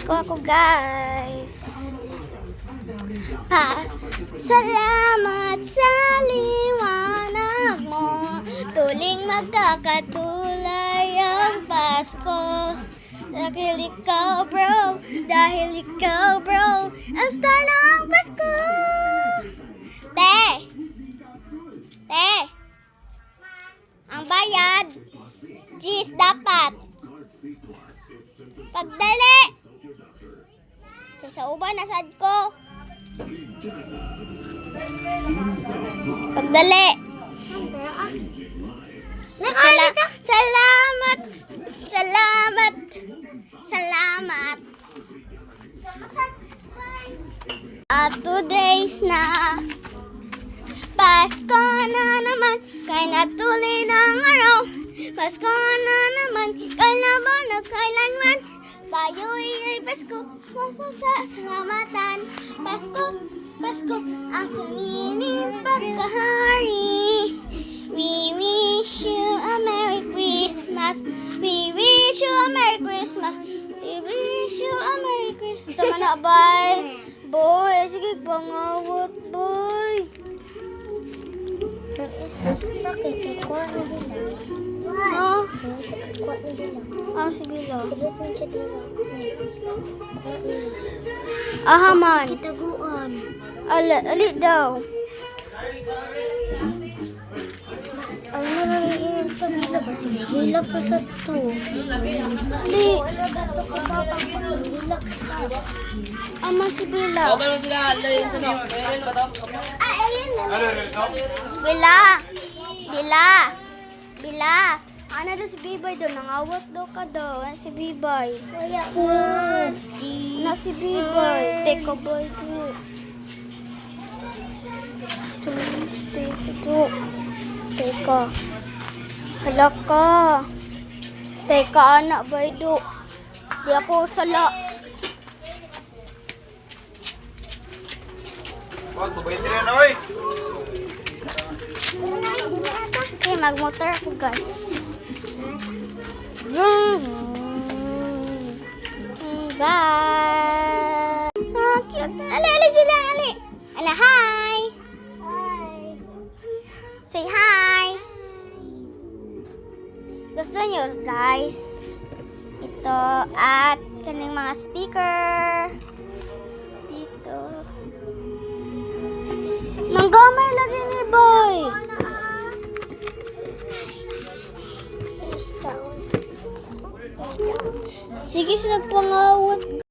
Pasko ako, guys. Salamat sa liwanag mo, tuling magkakatulay ang Pasko. Dahil ikaw bro, ang star ng Pasko. Te! Ang bayad, G's dapat. Pagdali! Sa uban, nasad ko. Pagdali! Salamat! 2 days na. Pasko na naman, kay natuloy ng araw. Pasko na naman, kailanman na kailanman. Tayo'y ay Pasko, masasalamatan. Pasko, ang suniling pagkahari. We wish you a Merry Christmas. We wish you a Merry Christmas. We wish you a Merry Christmas. Sama na, bye. Boy, sige, pangawat, boy. Sakit, kuha na nila. Ha? Kuha na nila. Ang si Bilo. Sabi ko siya dila. Ahaman. Kitaguan. Ali daw. Ang nararingin pa nila kasi hila pa sa to. Hindi. Wala ba ito kapapang hila ka? Aman si Bilo. Okay lang sila. Ayun sa no. Meron ba to? Bila. Ano daw si Bibay doon? Nangawat daw ka daw. Ano si Bibay? Kaya Si Bibay. Teka, boy. Teka. Hala ka. Teka, anak, bay do. Di ako sala. Wag, mabait rin, oy! Okay, mag-motor ako, guys. Vroom, vroom. Bye! Ah, cute. Ali, Julian, ali. Ala, hi! Say hi! Gusto nyo, guys? Ito, at kaning mga sticker. Dito. Nanggamay lagi ni boy. Sige, sinagpangawat.